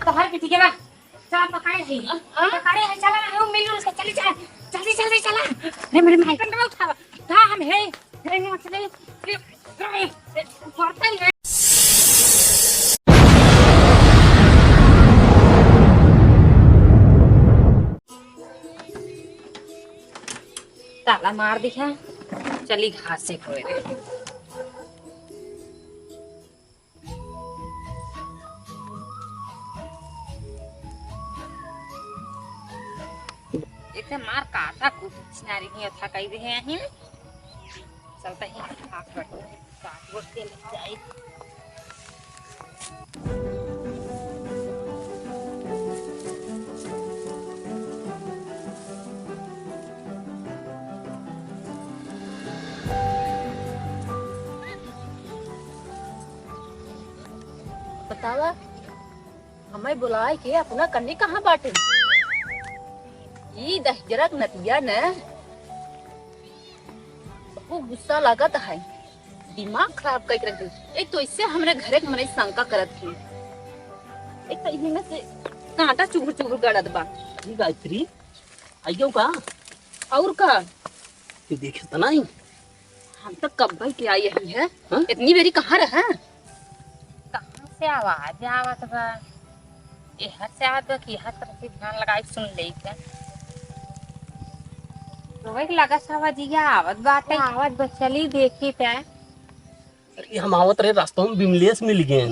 तो हर किसी के बाद चला पकाए है चला ना हम मिल उसका चली चला जल्दी जल्दी चला अरे मेरे माइक में उठा था हम है नहीं चले पड़ता ही है ताला मार दिखा चली घास से खोए रे इतने मार काटा कुछ नारी नहीं था कई दे हैं ही चलता ही हाथ बैठो काट वक्त के लग जाए बतावा हमें बुलाए के अपना कन्नी कहाँ बाटे ये दहजरक नतिया ने बहुत गुस्सा लागत है दिमाग खराब कर रख दी एक तो इससे हमरे घरे के मने शंका करत थी एक तो इनमें से कांटा चुभुर चुभुर गड़त बा ये गायत्री आइयो का और का ये देखे तो नहीं हम तो कब भाई के आई है इतनी मेरी कहाँ रहा कहाँ से आवाज आवत बा ये हर से आवत बा कि हर तरफ से ध्यान लगाई सुन ले क्या रोए लगा सावजिया आवत बाटे आवत बचली देखी पे अरे हम आवत रहे रास्ते में बिमलेश मिल गए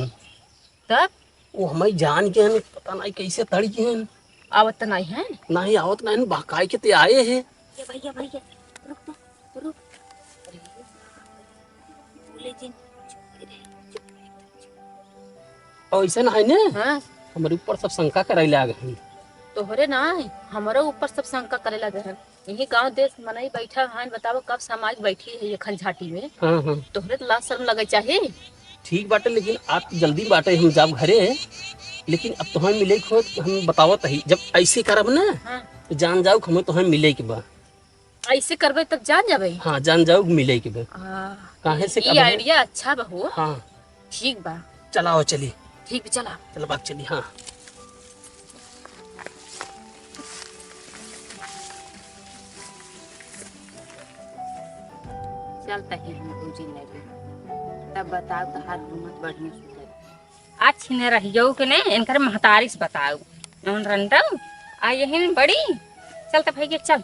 तब वो हमें जान के हैं पता नहीं कैसे तड़ के हैं आवत नहीं है नहीं आवत नहीं बहकाई के ते आए हैं ये भैया भैया रुक रुक बोले जी और ऐसा ना है ना हाँ हमारे ऊपर सब शंका करे लगे हैं तोहरे ना हमारे ऊपर सब शंका करे लगे हैं यही गांव देश मनाई बैठा है बताओ कब समाज बैठी है ये खंझाटी में हाँ हाँ तोहरे तो लाज शर्म लगे चाहिए ठीक बाटे लेकिन आप जल्दी बाटे हम जब घरे लेकिन अब तो हमें मिले खो हम बतावत ही जब ऐसे करब ना हाँ तो जान जाओ हमें तो हमें मिले के बा ऐसे करबे तब जान जाबे हाँ जान जाओ मिले के बा काहे से ये आइडिया अच्छा बहू हाँ ठीक बा चलाओ चली ठीक चला चलो बाग चली हाँ चलता ही हम पूजी लगे तब बताओ तो हाथ घूमत बढ़िया सुधर आज छिने रह जाओ के नहीं इनकर महतारी से बताओ नौन रंडा आ यही बड़ी चलता भाई के चल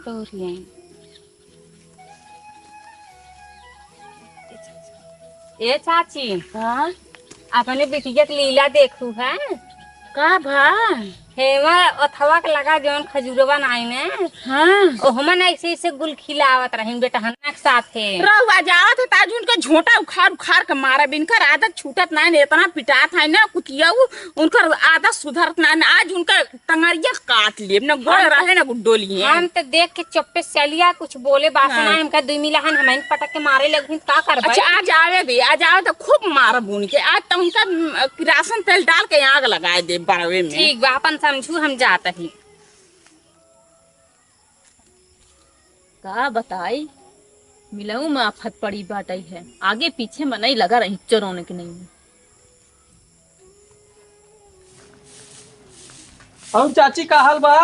तो ये चाची हाँ अपने बिटिया के लीला देखू है का भा हेमा अथवा के लगा जौन खजूरवा नाई ने हाँ ओहमा ना ऐसे ऐसे गुल खिलावत रहिन बेटा हन्ना के साथे रहुआ जात है ताज उनका झोंटा उखाड़ उखाड़ के मारा बिनकर आदत छूटत ना इतना पिटात है ना कुतिया उनकर आदत सुधरत ना आज उनका टंगरिया काट लिए ना गोड़ रहे ना गुड्डोली हम तो देख के चुप्पे चलिया कुछ बोले बात ना हमका दुई मिला हन हमें पटक के मारे लगिन का करबे अच्छा आज आवे भी आज आवे तो खूब मार बुन के आज तो उनका किरासन तेल डाल के आग लगाए दे बरवे में ठीक बा अपन समझू हम जाता ही का बताई मिलाऊ में आफत पड़ी बाटई है आगे पीछे में नहीं लगा रही चरोने के नहीं और चाची का हाल बा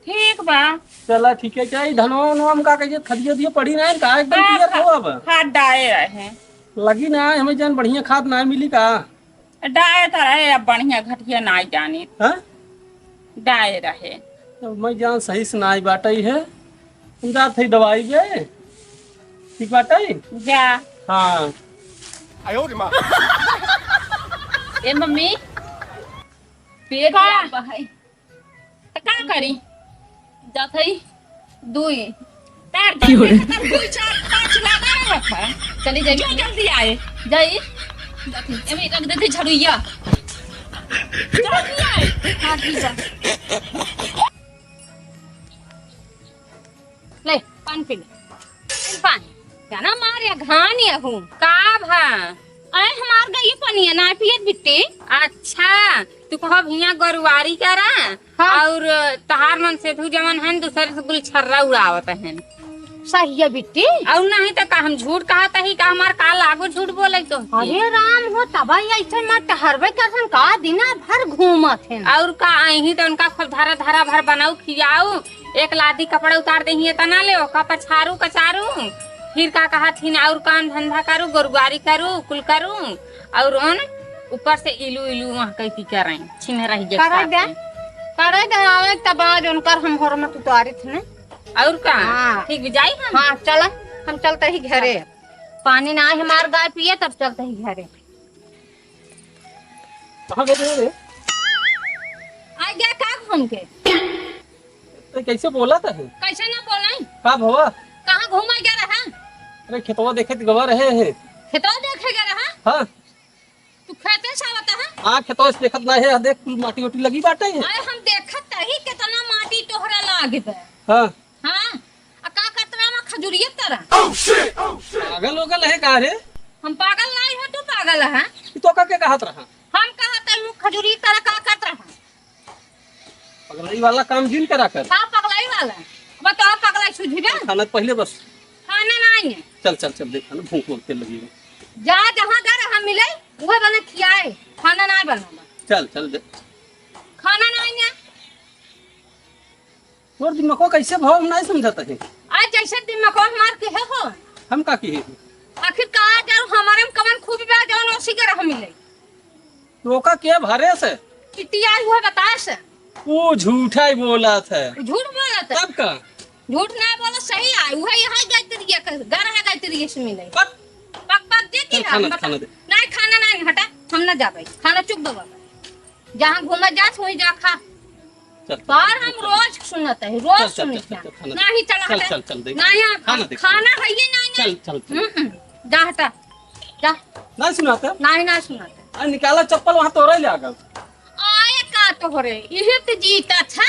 ठीक बा चला ठीक है क्या धनवा वनवा में का कहिए खदिया दिया पड़ी ना का एकदम क्लियर हो अब हाथ डाए रहे लगी ना हमें जान बढ़िया खाद ना मिली का डाए तो रहे अब बढ़िया घटिया ना जानी हाँ डाए रहे तो मैं जान सही से ना बाटई है उनका थी दवाई गए ठीक बाटई जा हाँ ए मम्मी पेट बहाई का करी जात है दुई तार दुई चार पांच लगा रखा चली जाइए जो जल्दी आए जाइए एमे रख देते झड़ुइया जल्दी आए हाँ ठीक है ले पानी पी ले पानी क्या ना मारे घानिया हूँ का भा अरे हमार गई पानी है ना पियत बिट्टी अच्छा तू कहो भैया गरुवारी करा और तहार मन से तू जमन हन दूसरे से गुल छर्रा उड़ावत हन सही है बिट्टी। और नहीं तो का हम झूठ कहता ही का हमार का लागो झूठ बोले तो अरे राम हो तब ऐसे मत हरबे करसन का दिना भर घूमत है। और का आई तो उनका खूब धारा धारा भर बनाऊ खियाऊ एक लादी कपड़ा उतार दही तना ले का पछारू कचारू फिर का कहा थी और काम धंधा करू गोरुगारी करू कुल करू और उन ऊपर से इलू इलू वहाँ कैसी कर रही छिन रही करे दे आवे तब आज उनकर हम घर में उतारी थे और का हाँ। ठीक जाई हम हाँ चल हम चलते ही घरे पानी ना हमार गाय पिए तब चलते ही घरे। कहाँ गए थे रे? आ गया का घूम के तो कैसे बोला था कैसे ना बोलाई का भवा? कहाँ घूमा गया रहा अरे खेतवा देखे तो गवा रहे हैं। खेतवा देखे गया रहा हाँ तू खेते सावता है हाँ खेतवा से देखत ना है देख कुल माटी उटी लगी बाटे है। अरे हम देखत ही कितना माटी तोहरा लागित है। हाँ हाँ आ का कतरा में खजुरिये तरह पागल वगल है का रे? हम पागल नहीं है तू पागल है। तो का के कहत रहा हम कहते हूँ खजुरी तरह का करत रहा पगलई वाला काम जिन करा कर का पगलाई वाला बताओ पगलाई सुझिबे खाना पहले बस खाना नहीं है। चल चल चल देखा ना भूख लगते लगी जा जहाँ घर हम मिले वह बने खियाए खाना नहीं बनाना चल चल दे खाना नहीं है। तोर दिमाग को कैसे भाव नहीं समझाता है आज जैसे दिमाग मार के है हो हम का की है आखिर कहा जाओ हमारे में कमन खूब बा जाओ उसी के रह मिले तो का क्या भारे से पिटिया हुआ बता से वो झूठा ही बोला था झूठ बोला था तब का झूठ नहीं बोला सही आई वह यहाँ गायत्री घर है गायत्री से मिले पक पक पक देती चल, है खाना- बता। खाना दे। नहीं खाना नहीं हटा हम ना जाबे खाना चुप दो जहाँ घूमा जात वही जा खा चल पर हम रोज सुनते हैं रोज चल, चल, सुनते चल, चल, हैं खाना नहीं चला चल, हटा चल, चल, देख। नहीं खाना देख। खाना है ये नहीं चल चल चल जा हटा जा नहीं सुनाता नहीं ना सुनाते आ निकाला चप्पल वहां तोड़े ले आगा आए का तो हो रे यही तो जीता था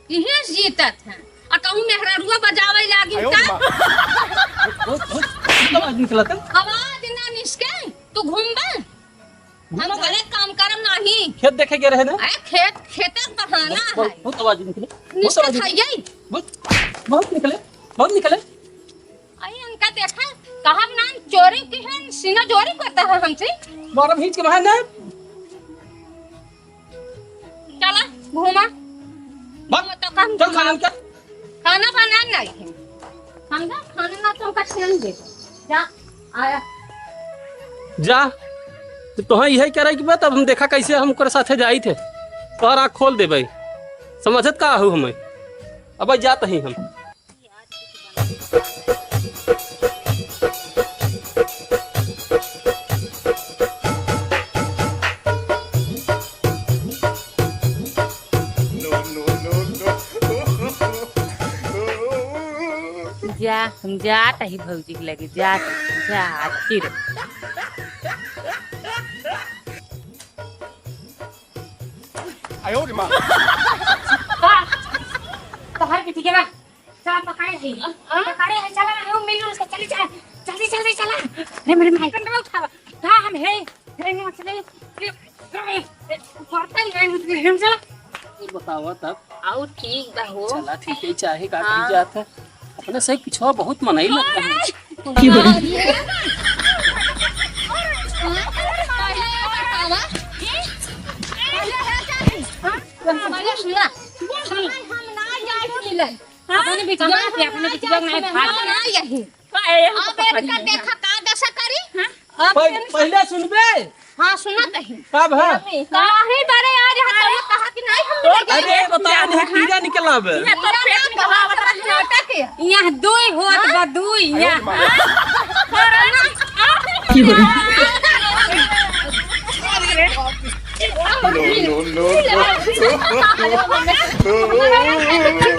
यही जीता था आ कहूँ मेहरारुआ बजावे लागी का बहुत आवाज निकला था आवाज ना निसके तू घूमबा हम गलत काम करम नहीं खेत देखे गए रहे ना अरे खेत बढ़ाना है बहुत आवाज निकले बहुत निसके आवाज खाइए बहुत निकले बहुत निकले आई उनका देखा कहा ना चोरी की है सीना चोरी करता है हमसे बारह भीज के बाहर ना चला घूमा भाग तो काम चल खाना क्या खाना बना नहीं है हम ना खाना ना तो सेन दे जा आया जा तो तुहा यही करे कि बात अब हम देखा कैसे हम ओकरे साथे जाई थे तोहर आँख खोल दे भाई समझत का हूँ हमें अब जात ही हम जा हम जात ही भौजी के लगे जात जा फिर तोहर बेटी के ना चला पकाए है पकाए है चला ना हम मिल उसको चली चला जल्दी जल्दी चला अरे मेरे भाई कंडा उठा हां हम है नहीं चले पड़ता नहीं हम चला बतावा तब और ठीक बा हो चला ठीक है चाहे का की जात है अपने सही पिछवा बहुत मनाई लगता है की बड़ी अपने बिटिया से अपने बिटिया नहीं भाग पहले सुनबे हाँ सुना नहीं कब है काहे बारे यार यहाँ कहा कि नहीं हम ले अरे बता नहीं कीड़ा निकला बे यहाँ दुई होत बा दुई यहाँ की बड़ी No, no, no, no.